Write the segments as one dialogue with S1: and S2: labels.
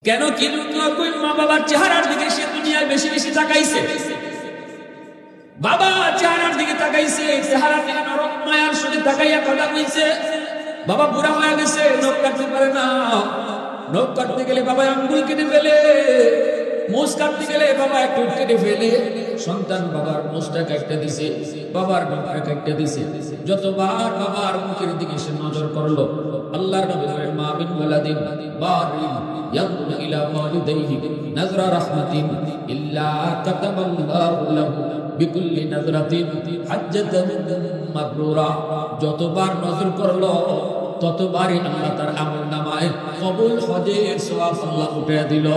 S1: কেন কি কই মা বাবার চেহারার দিকে সে দুনিয়ায় বেশি বেশি তাকাইছে, বাবা চেহারার দিকে তাকাইছে, চেহারার দিকে নরম মায়ার সঙ্গে তাকাইয়া কথা কইছে। বাবা বুড়া হয়ে গেছে, নখ কাটতে পারে না, নখ কাটতে গেলে বাবা আঙ্গুল কেটে ফেলে, মোষ কাটতে গেলে বাবা একটু কেটে ফেলে। সন্তান বাবার মোষটা কাটতে দিছে, বাবার নখটা কাটতে দিছে। যতবার বাবার মুখের দিকে সে নজর করলো, আল্লাহর নবী বলেন মা মিন ওয়ালাদিন বারিন ইয়ানজুরু ইলা ওয়ালিদাইহি নাযরা রাহমাতিন ইল্লা কাতাবাল্লাহু লাহু বিকুল্লি নাযরাতিন হাজ্জাতান মাবরুরা। যতবার নজর করলো ততবারই আল্লাহ তার আমলনামায় কবুল হজের সওয়াব আল্লাহ উঠিয়ে দিল।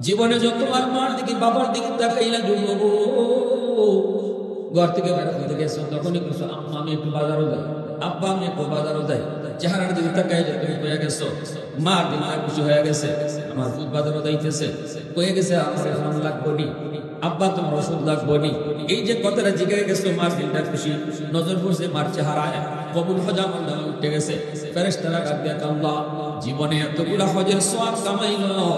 S1: জীবনে যতবার মার দিকে বাবার দিকে তাকাইলা যুবক, ঘর থেকে বের হতে গেছো তখনই কিছু আম্মা আমি একটু বাজারও যাই, আব্বা আমি একটু বাজারও যাই, চেহারার দিকে তাকাইলে তুমি হয়ে গেছো, মার দিকে খুশি হয়ে গেছে, আমার দুধ বাজারও যাইতেছে, হয়ে গেছে আমার এখন লাগবো নি, আব্বা তোমার ওষুধ লাগবো নি। এই যে কথাটা জিজ্ঞাসা গেছো, মার দিনটা খুশি, নজর পড়ছে মার চেহারায়, কবুল হজ আমার নামে উঠে গেছে। ফেরেশতারা ডাক দিয়ে আল্লাহ জীবনে এতগুলা হজের সওয়াব কামাইলো,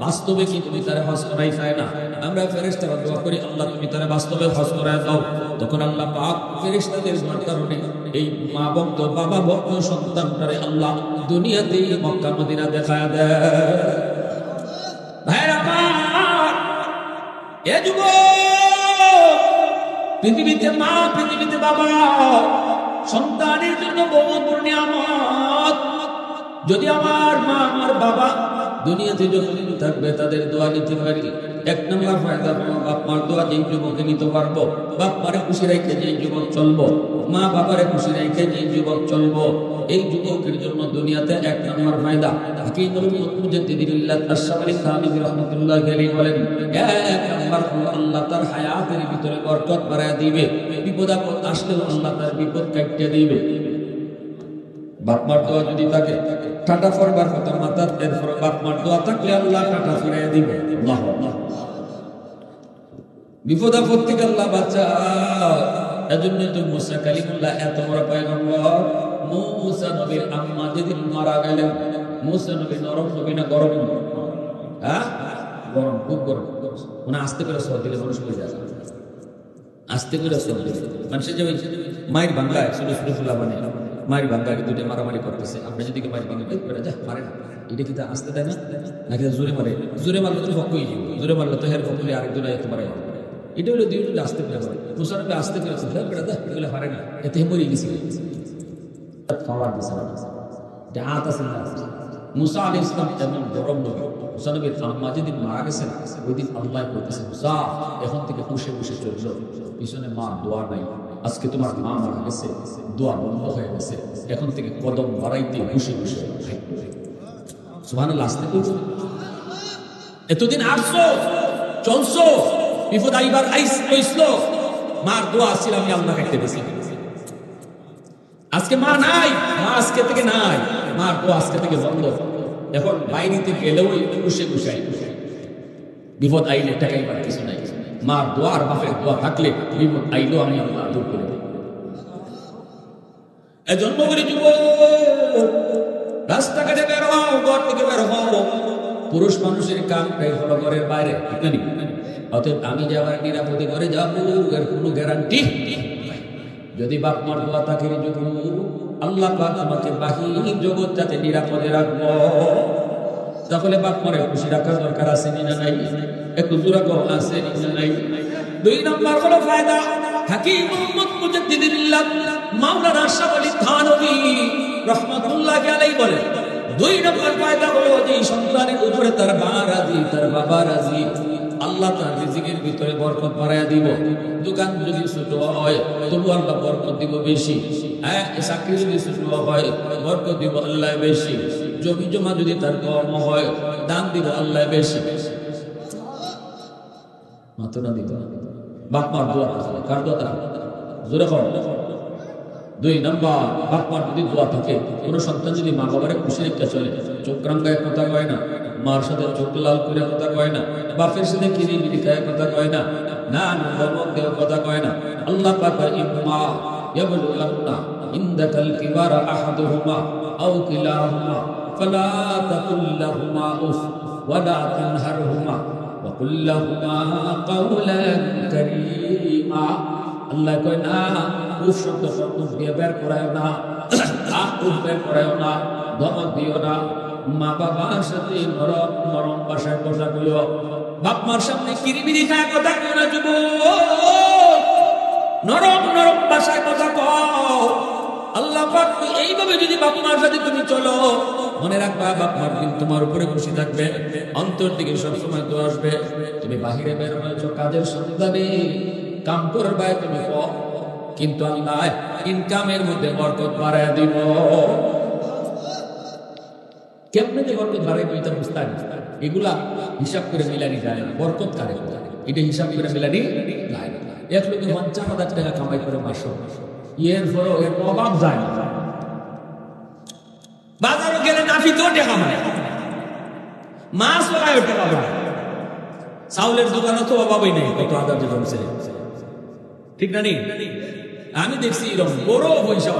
S1: বাস্তবে কি তুমি তারে হজ করাই চায় না? আমরা ফেরেশতারা দোয়া করি আল্লাহ তুমি তারে বাস্তবে হজ করায় দাও। তখন আল্লাহ পাক ফেরেশতাদের দোয়ার কারণে এই মা ভক্ত বাবা ভক্ত সন্তানটারে আল্লাহ দুনিয়াতে মক্কা মদিনা দেখায় দেয়। ভাইরা আমার, এ যুবক, পৃথিবীতে মা পৃথিবীতে বাবা সন্তানের জন্য বহু বড় নিয়ামত। যদি আমার মা আমার বাবা দুনিয়াতে যতদিন থাকবে তাদের দোয়া নিতে পারি, এক নম্বর ফায়দা বাপ মার দোয়া যেই যুবকে নিতে পারবো, বাপ মারে খুশি রেখে যেই যুবক চলবো, মা বাবারে খুশি রেখে যেই যুবক চলবো, এই যুবকের জন্য দুনিয়াতে এক নম্বর ফায়দা। হাকিমুল মুজাদ্দিদুল্লাহ আশ-শামলি থানভী রাহমাতুল্লাহি আলাইহি বলেন, এক নম্বর হলো আল্লাহ তার হায়াতের ভিতরে বরকত বাড়ায় দিবে, বিপদ আপদ আসলেও আল্লাহ তার বিপদ কাটিয়ে দিবে। বাপ মার দোয়া যদি থাকে, টাটা ফরবার কথা মাথার, এরপর বাপ মার দোয়া থাকলে আল্লাহ টাটা ফিরিয়ে দিবে। আল্লাহ আল্লাহ, বিপদ আপদ থেকে আল্লাহ বাঁচায়। এজন্য তো মুসা কালিমুল্লাহ এত বড় পয়গম্বর, মুসা নবীর আম্মা যেদিন মারা গেলেন, মুসা নবী নরম নবী না গরম? হ্যাঁ গরম, খুব গরম। মানে আস্তে করে সহ দিলে মানুষ হয়ে যায়, আস্তে করে সহ দিলে মানুষের যে মায়ের বাংলায় ছোট ছোট ফুলা মানে মায়ের বাংলাকে দুটো মারামারি করতেছে, আপনি যদি মায়ের বাংলা যা মারে না, এটা কিন্তু আসতে দেয় না, নাকি জোরে মারে? জোরে মারলে তো পক্ষই যাব, জোরে মারলে তো হের পক্ষে আরেকজন এত মারে। এটা হলো দুই আসতে পেরে মারে, মুসানবী আসতে পেরেছে এগুলো পারে না, এতে মরে গেছে। খাওয়ার দিছে এটা হাত আছে না। মুসা আলাইহিস সালাম এমন গরম নবী, মুসা নবীর আম্মা যেদিন মারা গেছেন ওই দিন আল্লাহ বলতেছে মুসা এখন থেকে বসে বসে চলছো, পিছনে মা দোয়া নাই, আজকে তোমার মা মারা গেছে, দোয়া বন্ধ হয়ে গেছে, এখন থেকে কদম বাড়াইতে বসে বসে। সুবহানাল্লাহ, আসতে বলছো। এতদিন আসছো চলছো, বিপদ আইবার আইসলো, মার দোয়া আসছিল আমি আল্লাহ কাটতে বেশি। আজকে মা নাই, মা আজকে থেকে নাই, মার দোয়া আজকে থেকে বন্ধ। এখন বাইরেতে গেলেও বসে বসে বিপদ আইলে টাকাইবার কিছু নাই, মার দোয়া আর বাপের দোয়া থাকলে বিপদ আইলো আমি আল্লাহ দূর করে দেব। এজন্য করে যুবক রাস্তাঘাটে বের হও, ঘর থেকে বের হও, পুরুষ মানুষের কাম হলো ঘরের বাইরে, অতএব আমি যে আবার নিরাপদে ঘরে যাবো এর কোনো গ্যারান্টি। যদি বাপ মার দোয়া থাকে আল্লাহ পাক আমাকে বাহির জগৎ যাতে নিরাপদে রাখবো, তাহলে বাপ মারে খুশি রাখার দরকার আছে না নাই? একটু জোরা কম আছে না নাই? দুই নম্বর হলো ফায়দা, হাকিমুল মুজাদ্দিদুল্লাহ মাওলানা শাহ আলী থানভী রাহমাতুল্লাহি আলাইহি বলেন, দুই নম্বর ফায়দা হলো যে সন্তানের উপরে তার মা রাজি, তার বাবা রাজি, আল্লাহ তার রিজিকের ভিতরে বরকত বাড়াইয়া দিব। দোকান যদি ছোট হয় তবু আল্লাহ বরকত দিব বেশি, হ্যাঁ চাকরি যদি ছোট হয় বরকত দিব আল্লাহ বেশি, জমি জমা যদি তার কম হয় দান দিব আল্লাহ বেশি। মাত্র না দিত বাপ মার দোয়া থাকে, কার দোয়া থাকে? জোরে কর। দুই নম্বর, বাপ মার যদি দোয়া থাকে, কোন সন্তান যদি মা বাবারে খুশি রেখে চলে, চোখ রাঙ্গায় কথা কয় না, মার সাথে চোখ লাল করে কথা কয় না, বাপের সাথে কিরিমিরি খায় কথা কয় না, না ধমক দেওয়া কথা কয় না। আল্লাহ পাক ইম্মা ইয়াবলুগান্না ইনদাকাল কিবারা আহাদুহুমা আও কিলাহুমা فلا تقل لهما اف ولا تنهرهما وقل لهما قولا كريما আল্লাহ কয় না উফ শব্দ মুখ দিয়ে বের করায় না, উফ বের করায় না, ধমক দিও না। মা বাবার সাথে নরম নরম ভাষায় কথা কইও। বাপ মার সামনে কিরিমিরি খায় কথা কইও না যুবক, নরম নরম ভাষায় কথা কও। আল্লাহ পাক এইভাবে যদি বাপ মার সাথে তুমি চলো, মনে রাখবা বাপ মার দিন তোমার উপরে খুশি থাকবে, অন্তর দিকে সবসময় তো আসবে। তুমি বাহিরে বের হয়েছো কাজের সন্ধানে, কাম করবে তুমি কম, কিন্তু আল্লাহ ইনকামের মধ্যে বরকত বাড়ায় দিব। কেমনে যে বরকত বাড়াইব এটা বুঝতে না, এগুলা হিসাব করে মিলানি যায় না। বরকত কারে এটা হিসাব করে মিলানি যায় না। এক লোকে 50,000 টাকা কামাই করে মাসে, এর পরও এর অভাব যায় না। বাজারে গেলে নাফিতেও টাকা মারে, মাছ ওরাও টাকা মারে, চাউলের দোকানে তো অভাবই নেই, কত আদার জমছে, ঠিক না? আমি দেখছি এরকম বড় পয়সা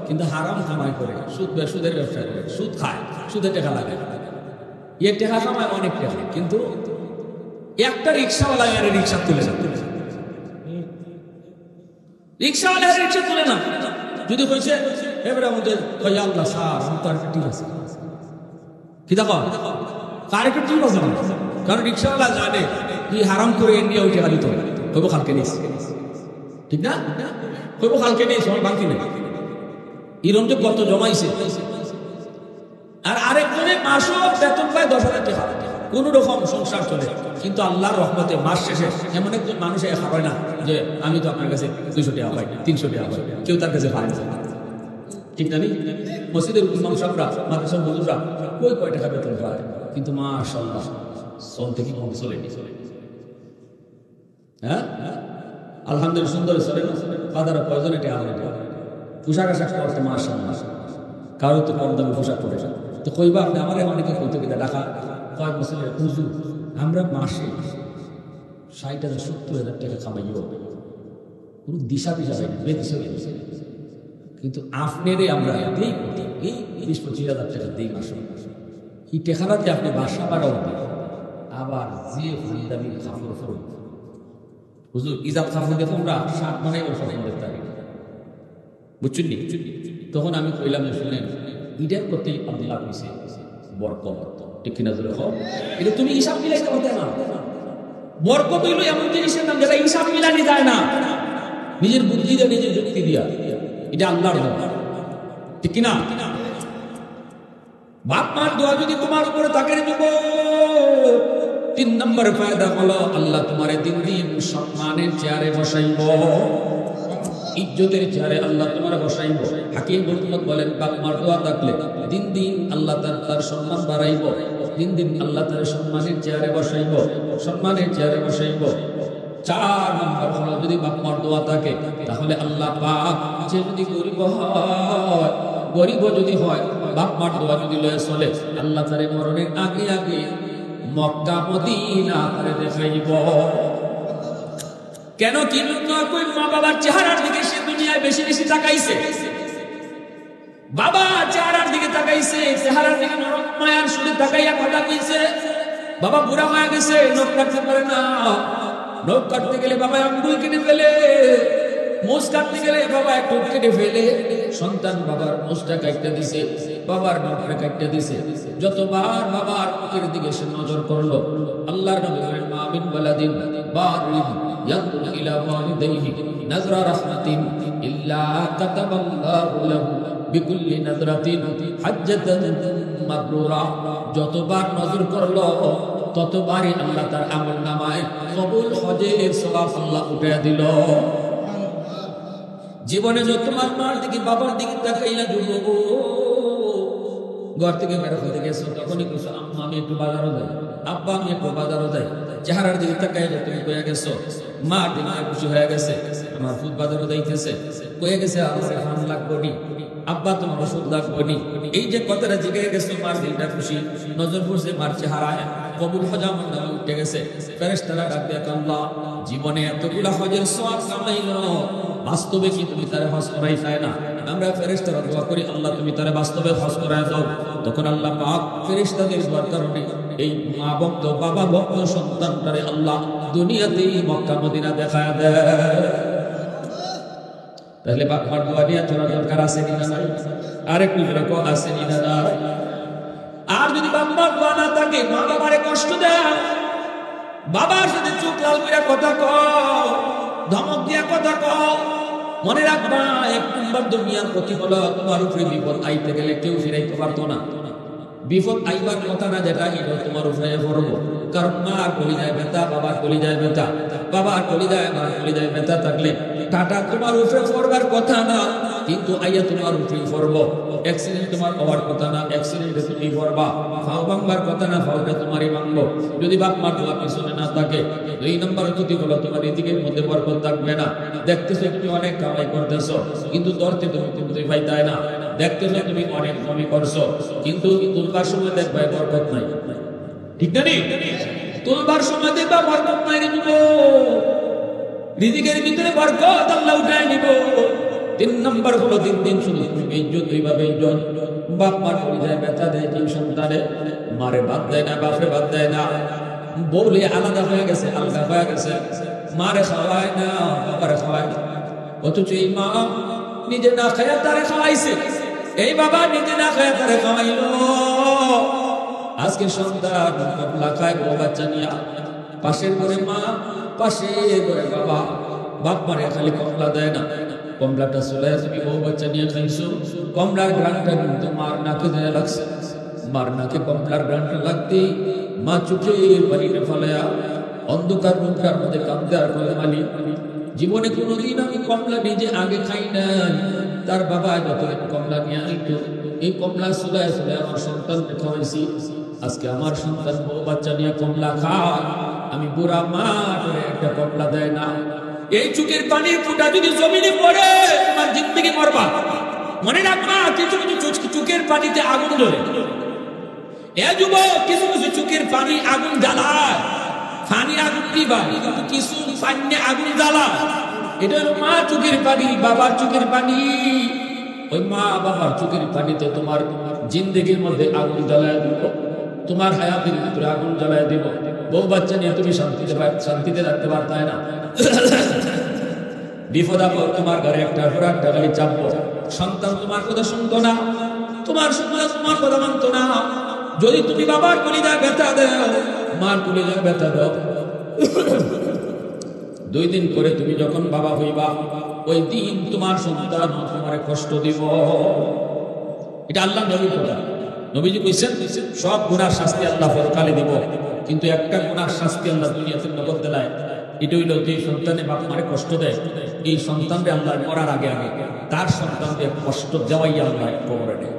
S1: কিন্তু হারাম কামাই করে, সুদের ব্যবসা করে, সুদ খায়, সুদের টাকা লাগে। এর টাকা কামায় অনেক টাকা, কিন্তু একটা রিক্সাওয়ালা রিক্সা তুলে না, রিক্সাওয়ালা রিক্সা তুলে না। যদি কইছে এবারে আমাদের আল্লাহ সার ঠিক আছে, কি দেখো তার একটু ঠিক আছে, কারণ রিক্সাওয়ালা জানে কি হারাম করে নিয়ে ওই টাকা দিতে হবে, কইব খালকে নিস, ঠিক না? কইব খালকে নিস, আমার বাকি নেই। এরকম যে কত জমাইছে। আর আরেকজনে মাসও বেতন পায় 10,000 টাকা, কোন রকম সংসার চলে, কিন্তু আল্লাহর রহমতে মাস শেষে এমন একজন মানুষ হয় না যে আমি তো আপনার কাছে 200 টাকা পাই, 300 টাকা পাই, কেউ তার কাছে পায় না, ঠিক না? মসজিদের ইমাম সাহেবরা, মাদ্রাসার হুজুররা কয় টাকা বেতন পায়, কিন্তু মাশাআল্লাহ চলতে কি কম চলে, হ্যাঁ আলহামদুলিল্লাহ সুন্দর চলে না। ফাদারা কয়জনে টাকা হয়, পোশাক আশাক করতে মাশাআল্লাহ, কারো তো কম দামে পোশাক পরে, তো কইবা আপনি আমার অনেকে কইতে গেলে ঢাকা কয়েক বছরের হুজুর আমরা মাসে 60,000 70,000 টাকা কামাইও, কোনো দিশা পিসা পাই না, বেদিশা হয়েছে। কিন্তু আপনারে আমরা এই 20-25,000 টাকা দিই মাসে, এই টেকারাতে আপনি বাসা বাড়াও, আবার যে দামি কাপড় ফরুন হুজুর ইজাব কাপড় দেখো আমরা 7 মানে ওষুধের তারিখ, বুঝছেন নি? তখন আমি কইলাম শুনেন ইডের করতে আল্লাহ কইছে বরকত, ঠিক কিনা? এটা তুমি হিসাব মিলাইতে পারতে না। বরকত হইল এমন জিনিসের নাম যেটা হিসাব মিলানি যায় না, নিজের বুদ্ধি দিয়ে নিজের যুক্তি দিয়া, এটা আল্লাহর দোয়া, ঠিক কিনা? বাপ মার দোয়া যদি তোমার উপরে থাকে, 3 নম্বর ফায়দা হলো আল্লাহ তোমারে দিন দিন সম্মানের চেয়ারে বসাইব, ইজ্জতের চেয়ারে আল্লাহ তোমারে বসাইব। হাকিম মুহাম্মদ বলেন বাপ মার দোয়া থাকলে দিন দিন আল্লাহ তার সম্মান বাড়াইব, দিন দিন আল্লাহ তার সম্মানের চেয়ারে বসাইব, সম্মানের চেয়ারে বসাইব। 4 নম্বর হলো যদি বাপ মার দোয়া থাকে তাহলে আল্লাহ পাক যে যদি গরিব যদি হয়, বাপ মার দোয়া যদি লয়ে চলে, আল্লাহ তার মরণের আগে আগে মক্কা মদিনা করে দেখাইব। কেন কি কই মা বাবার চেহারার দিকে সে দুনিয়ায় বেশি বেশি তাকাইছে, বাবা চেহারার দিকে তাকাইছে, চেহারার দিকে নরম মায়ার সুরে তাকাইয়া কথা কইছে। বাবা বুড়া হয়ে গেছে, নখ কাটতে পারে না, নখ কাটতে গেলে বাবা আঙ্গুল কেটে ফেলে, মোষ কাটতে গেলে বাবা একটু কেটে ফেলে। সন্তান বাবার মোষটা কাটতে দিছে, বাবার নখটা কাটতে দিছে। যতবার বাবার মুখের দিকে সে নজর করলো, আল্লাহর নবী বলেন মা মিন ওয়ালাদিন বারিন ইয়ানজুরু ইলা ওয়ালিদাইহি নাজরা রাহমাতিন ইল্লা কাতাবাল্লাহু লাহু বিকুল্লি নাজরাতিন হাজ্জাতান মাবরুরা। যতবার নজর করলো ততবারই আল্লাহ তার আমলনামায় কবুল হজের সওয়াব আল্লাহ উঠাইয়া দিল। জীবনে যতবার মার দিকে বাবার দিকে তাকাইলা যুবক, ঘর থেকে বের হতে গেছো তখনই কিছু আম্মা আমি একটু বাজারও যাই, আব্বা আমি একটু বাজারও যাই, চেহারার দিকে তাকাইয়া তুমি কয়ে গেছো, মা দিন খুশি হয়ে গেছে আমার ফুট বাজারও যাইতেছে, কয়ে গেছে আমার এখন লাগবো নি, আব্বা তোমার ওষুধ লাগবো নি। এই যে কথাটা জিগে গেছো, মার দিলটা খুশি, নজর পড়ছে মার চেহারায়, কবুল হজ আমার নামে উঠে গেছে। ফেরেশতারা ডাক দিয়ে আল্লাহ জীবনে এতগুলা হজের সওয়াব কামাইলো, বাস্তবে কি তুমি তারে হজ করাই চায় না? আমরা ফেরেশতারা দোয়া করি আল্লাহ তুমি তারে বাস্তবে হজ করায় দাও। তখন আল্লাহ পাক ফেরেশতাদের দোয়ার কারণে এই মা ভক্ত বাবা ভক্ত সন্তানটারে আল্লাহ দুনিয়াতেই মক্কা মদিনা দেখায় দেয়। তাহলে বাবার দোয়া নিয়ে চলা দরকার আছে না নাই? আরেকটু করে আছে না নাই? আর যদি বাবার দোয়া না থাকে, মা বাবারে কষ্ট দেয়, বাবার সাথে চোখ লাল করে কথা কও, ধমক দিয়া কথা কও, মনে রাখবা এক নম্বর দুনিয়ার প্রতিফল তোমার উপরে বিপদ আইতে গেলে কেউ ফিরাইতে পারতো না। বিপদ আইবার কথা না যেটা এটা তোমার উপরে পড়বো, কারণ মার কলিজায় ব্যথা, বাবার কলিজায় ব্যথা, বাবার কলিজায় মার কলিজায় ব্যথা থাকলে টাটা তোমার উপরে পড়বার কথা না, কিন্তু আইয়া তোমার উপরে পড়বো। অ্যাক্সিডেন্ট তোমার হওয়ার কথা না, অ্যাক্সিডেন্টে তুমি পড়বা। ফাও ভাঙবার কথা না, ফাওটা তোমারই ভাঙবো। যদি বাপ মার দোয়া পিছনে না থাকে, দুই নম্বর যদি বলো তোমার এদিকের মধ্যে বরকত থাকবে না। দেখতেছো তুমি অনেক কামাই করতেছো, কিন্তু ধরতে তুমি পাইতাই না। দেখতেছো তুমি অনেক জমি করছো, কিন্তু তুলবার সময় দেখবা বরকত নাই। ঠিক না? তুলবার সময় দেখবা বরকত নাই। রিজিকের ভিতরে বরকত আল্লাহ উঠায় নিব। তিন নম্বর হলো দিন দিন শুধু ইজ্জত, এইভাবে ইজ্জত। বাপ মার কলিজায় ব্যথা দেয় তিন সন্তানে, মারে বাদ দেয় না, বাপরে বাদ দেয় না, বউলে আলাদা হয়ে গেছে, আলাদা হয়ে গেছে, মারে খাওয়ায় না, বাবারে খাওয়ায় না। অথচ এই মা নিজে না খায় তারে খাওয়াইছে, এই বাবা নিজে না খায় তারে খাওয়াইলো। আজকে সন্তান কমলা খায় বউ বাচ্চা নিয়া, পাশের ঘরে মা, পাশের ঘরে বাবা, বাপ মারে খালি কমলা দেয় না, কমলাটা চলে তুমি বউ বাচ্চা নিয়ে খাইছো। কমলার গ্রানটা কিন্তু মার নাকে দেয়া লাগছে, মার নাকে কমলার গ্রানটা লাগতেই মা চোখের পানিতে ফেলায়া অন্ধকার রুমটার মধ্যে কাঁদতে আর বলে, মালিক জীবনে কোনোদিন আমি কমলা নিজে আগে খাই নাই, তার বাবা যতদিন কমলা নিয়ে আইতো এই কমলা চুলায় চুলায় আমার সন্তানকে খাওয়াইছি। আজকে আমার সন্তান বউ বাচ্চা নিয়ে কমলা খায়, আমি বুড়া মা করে একটা কমলা দেয় না। এই চোখের পানির ফোঁটা যদি জমিনে পড়ে তোমার জিন্দেগি মরবা। মনে রাখবা কিছু কিছু চোখের পানিতে আগুন ধরে। এ যুবক, কিছু কিছু চোখের পানি আগুন জ্বালায়, পানি আগুন দিবা, কিন্তু কিছু পানি আগুন জ্বালা। এটা হলো মা চোখের পানি, বাবার চোখের পানি। ওই মা বাবার চোখের পানিতে তোমার জিন্দেগির মধ্যে আগুন জ্বালায় দিব, তোমার হায়াতের ভিতরে আগুন জ্বালায় দিব। বউ বাচ্চা নিয়ে তুমি শান্তিতে রাখতে পারতাই না। বিপদ আপদ তোমার ঘরে একটা খালি চাপবো, সন্তান তোমার কথা শুনতো না, তোমার সন্তান তোমার কথা মানতো না। যদি তুমি বাবার কলিজায় ব্যথা দাও, মার কলিজায় ব্যথা দাও, 2 দিন করে তুমি যখন বাবা হইবা, ওই দিন তোমার সন্তান তোমার কষ্ট দিব। এটা আল্লাহ নবীর কথা। নবীজি কইছেন সব গুনার শাস্তি আল্লাহ পরকালে দিব, কিন্তু একটা গুনার শাস্তি আল্লাহ দুনিয়াতে নগদ দেয়। এটা হইল যে সন্তানে বাপ মারে কষ্ট দেয়, এই সন্তানকে আল্লাহ মরার আগে আগে তার সন্তানকে কষ্ট দেওয়াই আল্লাহ কবরে নেয়।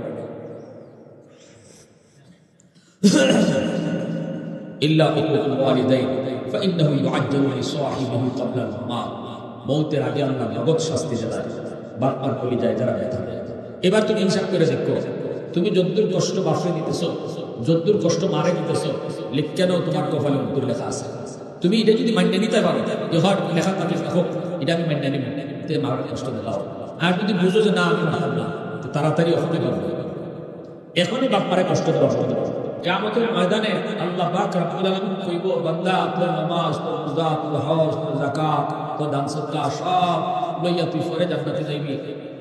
S1: মৌতের আগে আল্লাহ নগদ শাস্তি দেয় বাপ মার কলিজায় যারা ব্যথা দেয়। এবার তুমি হিসাব করে দেখো, তুমি যদ্দুর কষ্ট বাপরে দিতেছো, যদ্দুর কষ্ট মারে দিতেছো, কেন তোমার কপালে উত্তর লেখা আছে। তুমি এটা যদি মান্য নিতে পারো যে হট লেখা থাকে দেখো এটা আমি মান্য নিব, মার কষ্ট দাও। আর যদি বুঝো যে না আমি মানব না, তাড়াতাড়ি ওখানে করবো, এখনই বাপ মারে কষ্ট দেওয়া হবে। কিয়ামতের ময়দানে আল্লাহ পাক রব্বুল আলামিন কইব, বান্দা তোর নামাজ, তোর রোজা, তোর হজ, তোর যাকাত, তোর দান সদকা সব লইয়া তুই পরে জান্নাতে যাইবি।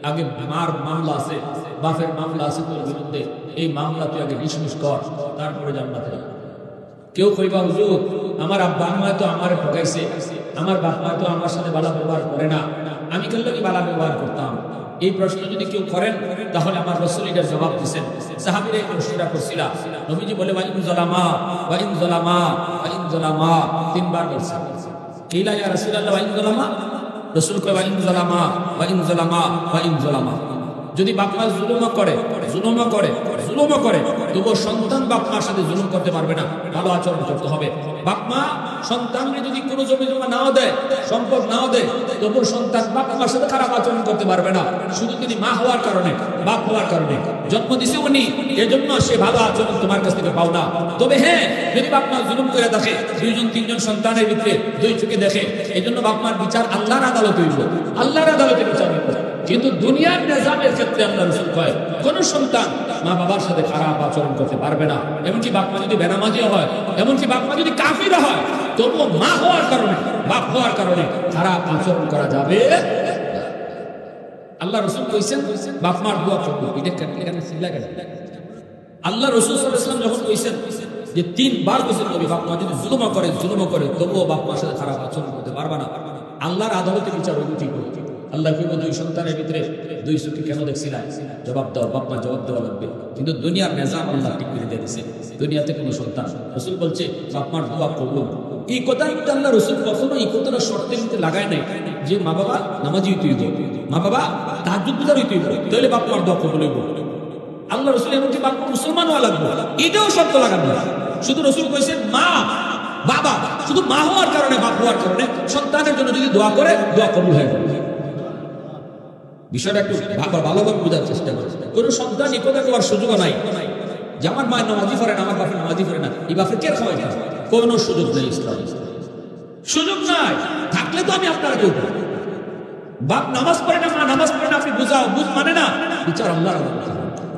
S1: আগে মার মামলা আছে, বাপের মামলা আছে তোর বিরুদ্ধে, এই মামলা তুই আগে ডিসমিস কর, তারপরে জান্নাতে যাবি। কেউ কইবা, হুজুর আমার আব্বা আম্মা তো আমার ঠকাইছে, আমার বাপ মা তো আমার সাথে ভালো ব্যবহার করে না, আমি কেন কি ভালো ব্যবহার করতাম? এই প্রশ্ন যদি কেউ করেন তাহলে আমার রাসূল এর জবাব দিবেন। সাহাবীরা এই প্রশ্নটা করছিল, নবীজি বলে ওয়া ইন যালামা ওয়া ইন যালামা ওয়া ইন যালামা, 3 বার বলছেন। কিলা ইয়া রাসূলুল্লাহ ওয়া ইন যালামা, রাসূল কয় ওয়া ইন যালামা ওয়া ইন যালামা ওয়া ইন যালামা। যদি বাপ মা জুলুম করে তবু সন্তান বাপ মার সাথে জুলুম করতে পারবে না, ভালো আচরণ করতে হবে। বাপ মা সন্তানকে যদি কোনো জমি জমা নাও দেয়, সম্পদ নাও দেয়, তবু সন্তান বাপ মার সাথে খারাপ আচরণ করতে পারবে না। শুধু তিনি মা হওয়ার কারণে, বাপ হওয়ার কারণে জন্ম দিছে উনি, এজন্য সে ভালো আচরণ তোমার কাছ থেকে পাও না। তবে হ্যাঁ, যদি বাপ মা জুলুম করে দেখে, 2জন 3জন সন্তানের ভিতরে 2 চোখে দেখে, এই জন্য বাপ মার বিচার আল্লাহর আদালতে হইব, আল্লাহর আদালতে বিচার হইব। কিন্তু দুনিয়ার নিজামের ক্ষেত্রে আল্লাহ রাসূল কয় কোন সন্তান মা বাবার সাথে খারাপ আচরণ করতে পারবে না। এমনকি বাপ মা যদি বেনামাজিও হয়, এমনকি বাপ মা যদি কাফির হয়, তবুও মা হওয়ার কারণে, বাপ হওয়ার কারণে খারাপ আচরণ করা যাবে। আল্লাহ রাসূল কইছেন বাপ মার দোয়া করবে। এটা কেন সিলা গেছে? আল্লাহ রাসূল সাল্লাল্লাহু আলাইহি ওয়াসাল্লাম যখন কইছেন যে 3 বার কইছেন নবী বাপ মা যদি জুলুম করে তবুও বাপ মার সাথে খারাপ আচরণ করতে পারবে না। আল্লাহর আদালতে বিচার হইব ঠিক হবে। আল্লাহ কইব 2 সন্তানের ভিতরে 2 চোখে কেন দেখছি না? জবাব দাও, বাপ মা জবাব দেওয়া লাগবে। কিন্তু দুনিয়ার নিজাম আল্লাহ ঠিক করে দিয়ে দিয়েছে। দুনিয়াতে কোনো সন্তান, রাসূল বলছে বাপ মার দোয়া কবুল। এই কথা কিন্তু আল্লাহ রাসূল কখনো এই কথাটা শর্তের মধ্যে লাগায় নাই যে মা বাবা নামাজি হইতে হইব, মা বাবা তাহাজ্জুদ গুজার হইতে হইব, তাহলে বাপ মার দোয়া কবুল হইব। আল্লাহ রাসূল এমনকি বাপ মা মুসলমান হওয়া লাগবে, এটাও শর্ত লাগানো। শুধু রাসূল কইছেন মা বাবা, শুধু মা হওয়ার কারণে, বাপ হওয়ার কারণে সন্তানের জন্য যদি দোয়া করে দোয়া কবুল হয়ে যাবে। বিষয়টা একটু ভালোভাবে বোঝার চেষ্টা করে। কোনো সন্তান এই কথা করার সুযোগ নাই যে আমার মা নামাজি পড়ে না, আমার বাপের নামাজি পড়ে না, এই বাপের কে খাওয়াই না, কোনো সুযোগ নেই। ইসলাম সুযোগ নাই। থাকলে তো আমি আপনারা কেউ বাপ নামাজ পড়ে না, মা নামাজ পড়ে না, আপনি বুঝাও, বুঝ মানে না, বিচার আল্লাহর।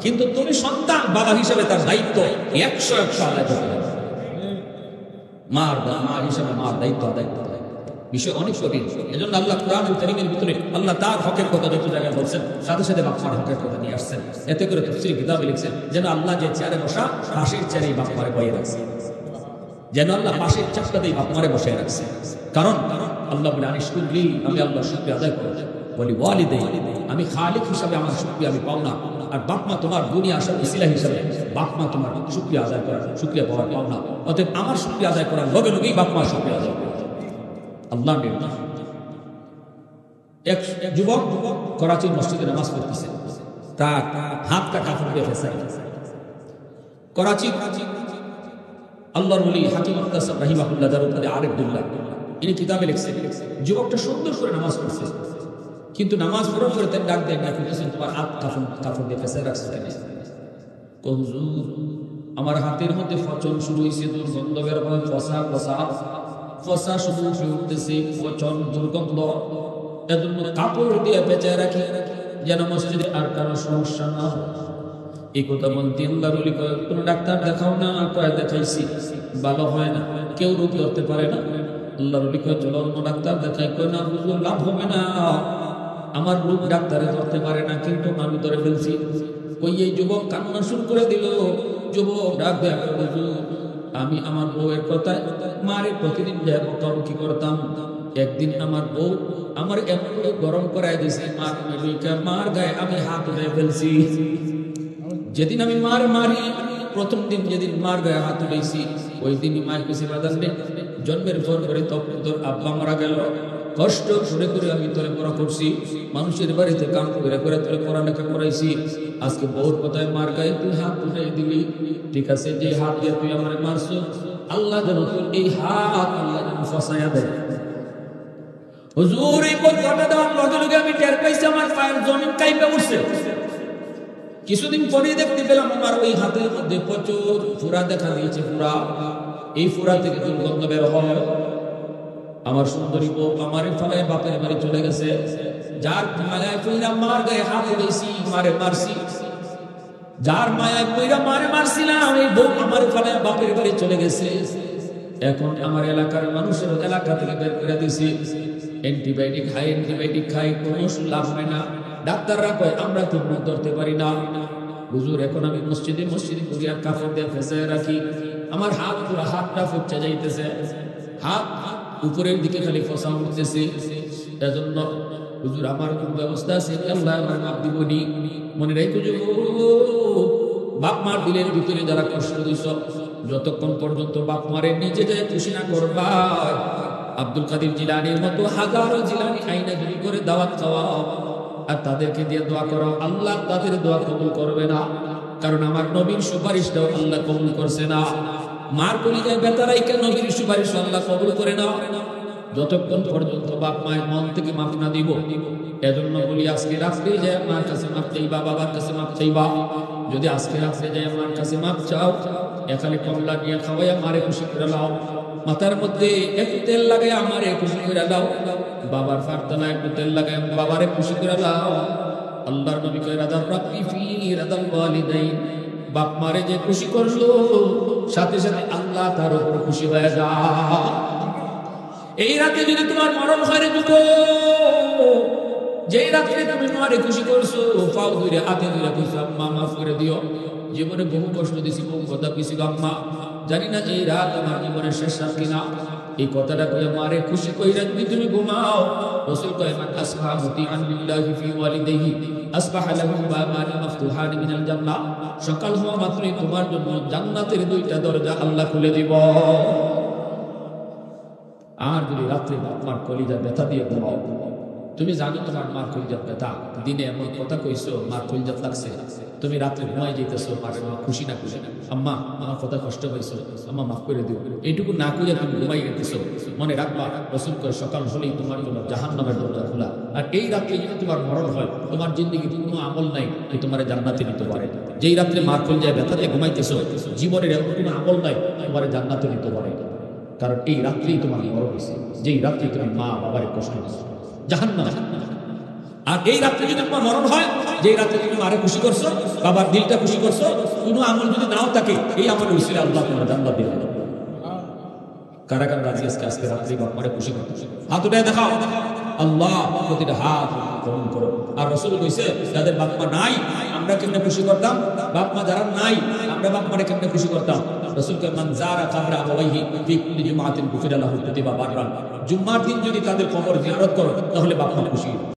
S1: কিন্তু তুমি সন্তান বাবা হিসেবে তার দায়িত্ব 100 আদায় করতে হবে। মা হিসেবে মার দায়িত্ব আদায় করতে হবে। বিষয় অনেক কঠিন। এজন্য আল্লাহ কোরআনুল কারীমের ভিতরে আল্লাহ তার হকের কথা যত জায়গায় বলছেন, সাথে সাথে বাপ মার হকের কথা নিয়ে আসছেন। এতে করে তাফসীর কিতাবে লিখছেন যেন আল্লাহ যে চেয়ারে বসা, পাশের চেয়ারেই বাপ মারে বসিয়ে রাখছে। যেন আল্লাহ পাশের চাপটাতেই বাপ মারে বসিয়ে রাখছে। কারণ আল্লাহ বলে আনিশকুরলি, আমি আল্লাহ শুকরিয়া আদায় করব। বলি ওয়ালিদাইন, আমি খালিক হিসাবে আমার শুকরিয়া আমি পাও না। আর বাপ মা তোমার দুনিয়া আসার ওসিলা হিসাবে বাপ মা তোমার শুকরিয়া আদায় করার, শুকরিয়া পাওয়ার পাও না। অতএব আমার শুকরিয়া আদায় করার লগে লগেই বাপ মার শুকরিয়া আদায় করবে। আল্লাহ নির্দেশ। এক যুবক করাচির মসজিদে নামাজ পড়তেছে, তার হাতটা কাফন দিয়ে ফেসাই। করাচি আল্লাহর ওলি হাকিম মুক্তাসাব রাহিমাহুল্লাহ দারুদ্দারে আরেফুল্লাহ ইনি কিতাবে লিখছেন, যুবকটা সুন্দর করে নামাজ পড়ছে, কিন্তু নামাজ পড়ার পরে তার ডাক দেন না, তোমার হাত কাফন দিয়ে ফেসাই রাখছে। হুজুর, আমার হাতের মধ্যে ফচন শুরু হয়েছে, দুর্গন্ধ বের হয়, ফসা শুধু উঠতেছে, ফচন দুর্গন্ধ। এজন্য কাপড় দিয়ে পেঁচায় রাখি যেন মসজিদে আর কারো সমস্যা না হয়। এই কথা বলতে আল্লাহর ওলি কয় কোনো ডাক্তার দেখাও না, কয় দেখাইছি ভালো হয় না, কেউ রোগী হতে পারে না। আল্লাহর ওলি কয় চলো অন্য ডাক্তার দেখাই। কয় না হুজুর, লাভ হবে না, আমার রোগ ডাক্তারে ধরতে পারে না, কিন্তু আমি ধরে ফেলছি। কই এই যুবক কান্না শুরু করে দিল। যুবক ডাক দেয়, হুজুর আমি আমার বউয়ের কথায় মারে প্রতিদিন বকাবকি করতাম। একদিন আমার বউ আমার এমন গরম করায় দিয়েছে, মার গায়ে আমি হাত উঠে ফেলছি। যেদিন আমি মারি, প্রথম দিন যেদিন মার গায়ে হাত উঠেছি, ওই দিনই মায়ের কাছে বাধা নেই। জন্মের পর করে তোর আব্বা মারা গেল, কষ্ট করে আমি তোরে পড়া করছি, মানুষের বাড়িতে কাম করে তোরে পড়ালেখা করাইছি। আজকে বউর কথায় মার গায়ে তুই হাত উঠাই দিলি, ঠিক আছে, যে হাত দিয়ে তুই আমার মারছ, আল্লাহ যেন তোর এই হাত আল্লাহ যেন ফসাইয়া দেয়। হুজুর, এই কথাটা দেওয়ার লগে লগে আমি টের পাইছি আমার পায়ের জমিন কাইপে উঠছে। কিছুদিন পরে দেখতে পেলাম আমার ওই হাতের মধ্যে প্রচুর ফুরা দেখা দিয়েছে। এই ফুরা থেকে দুর্গন্ধ বের হয়। আমার সুন্দরী বউ আমার ফলে বাপের বাড়ি চলে গেছে। যার মায়ায় পইরা মার গায়ে হাত দিয়েছি, মারে মারছি, যার মায়ায় পইরা মারে মারছিলাম, এই বউ আমার ফলে বাপের বাড়ি চলে গেছে। এখন আমার এলাকার মানুষের এলাকা থেকে বের করে দিছি। অ্যান্টিবায়োটিক খাই, কোনো লাভ হয় না। ডাক্তাররা কয় আমরা তো মুখ ধরতে পারি না। হুজুর, এখন আমি মসজিদে ঘুরিয়া কাপড় দিয়ে ফেঁসে রাখি, আমার হাতটা ফুটছে যাইতেছে, হাত উপরের দিকে খালি ফসা উঠতেছে। এজন্য হুজুর আমার কোন ব্যবস্থা আছে, আল্লাহ আমার মাপ দিবনি। মনে রাখো বাপ মার দিলের ভিতরে যারা কষ্ট দিছ, যতক্ষণ পর্যন্ত বাপ মারে নিজে যায় খুশি না করবা, আব্দুল কাদের জিলানীর মতো হাজারো জিলানী আইনা যদি করে দাওয়াত খাওয়াও আর তাদেরকে দিয়ে দোয়া করো, আল্লাহ তাদের দোয়া কবুল করবে না। কারণ আমার নবীর সুপারিশটাও আল্লাহ কবুল করছে না। মার কলিজায় ব্যথা রাইখা নবীর সুপারিশ আল্লাহ কবুল করে না যতক্ষণ পর্যন্ত বাপ মায়ের মন থেকে মাফ না দিব। এজন্য বলি আজকে রাত্রে যায় মার কাছে মাফ চাইবা, বাবার কাছে মাফ চাইবা। যদি আজকে রাত্রে যায় মার কাছে মাফ চাও, এখানে কমলা নিয়ে খাওয়াইয়া মারে খুশি করে নাও। মাথার মধ্যে একটু তেল লাগাই আমারে খুশি করে দাও, বাবার ফারদানা একটু তেল লাগাই বাবারে খুশি করে দাও। আল্লাহর নবী কয় রাদা রাব্বি ফি রাদাল ওয়ালিদাইন, বাপ মারে যে খুশি করলো সাথে সাথে আল্লাহ তার উপর খুশি হয়ে যায়। এই রাতে যদি তোমার মরণ হয় রে যুবক, যেই রাত্রে তুমি মারে খুশি করছো, পাও ধরে হাতে ধরে কইছো আম্মা মাফ করে দিও, জীবনে বহু কষ্ট দিছি, বহু কথা কইছি আম্মা, জানি না এই রাত আমার জীবনের শেষ রাত কিনা। এই কথাটা কইয়া মারে খুশি কইরা যদি তুমি ঘুমাও, রাসূল কয় মান আসবাহা মুতিআন লিল্লাহি ফি ওয়ালিদাইহি আসবাহা লাহু বাবানি মাফতুহানি মিনাল জান্নাহ, সকাল হওয়া মাত্রই তোমার জন্য জান্নাতের দুইটা দরজা আল্লাহ খুলে দিব। আর যদি রাত্রে আপনার কলিজা ব্যথা দিয়ে ঘুমাও, তুমি জানো তোমার মার কলিজার ব্যথা, দিনে এমন কথা কইছো মার কলিজাত লাগছে, তুমি রাত্রে ঘুমাই যাইতেছো, মারে মা খুশি না খুশি, আম্মা আমার কথা কষ্ট হয়েছে, আম্মা মাফ করে দিও, এইটুকু না কইয়া তুমি ঘুমাই গেতেছো, মনে রাখবা রাসূল কয় সকাল হলেই তোমার জন্য জাহান্নামের দরজা খোলা। আর এই রাত্রে যদি তোমার মরণ হয়, তোমার জিন্দেগিতে কোনো আমল নাই এই তোমার জান্নাতে নিতে পারে। যেই রাত্রে মার কলিজায় ব্যথাতে ঘুমাইতেছো, জীবনের এমন কোনো আমল নাই তোমার জান্নাতে নিতে পারে, কারণ এই রাত্রেই তোমার মরণ হয়েছে, যেই রাত্রে তুমি মা বাবার কষ্ট দিচ্ছ জাহান্নাম। আর এই রাত্রে যদি তোমার মরণ হয়, যেই রাত্রে তুমি মারে খুশি করছো, বাবার দিলটা খুশি করছো, কোনো আমল যদি নাও থাকে, এই আমল উসিলা আল্লাহ তোমার জান্নাত দিবেন। কারা কারা রাজি আজকে রাত্রে বাপ মারে খুশি করতে? হাত উঠায় দেখাও, আল্লাহ প্রতিটা হাত গ্রহণ করো। আর রাসূল কইছে যাদের বাপ মা নাই আমরা কেমনে খুশি করতাম, বাপ মা যারা নাই আমরা বাপ মারে কেমনে খুশি করতাম। রাসূল কয় মান যারা কবর আবাইহি ফি কুল্লি জুমআতিন গুফিরা লাহু কুতিবা বাররান, জুম্মার দিন যদি তাদের কবর জিয়ারত করো তাহলে বাপ মা খুশি।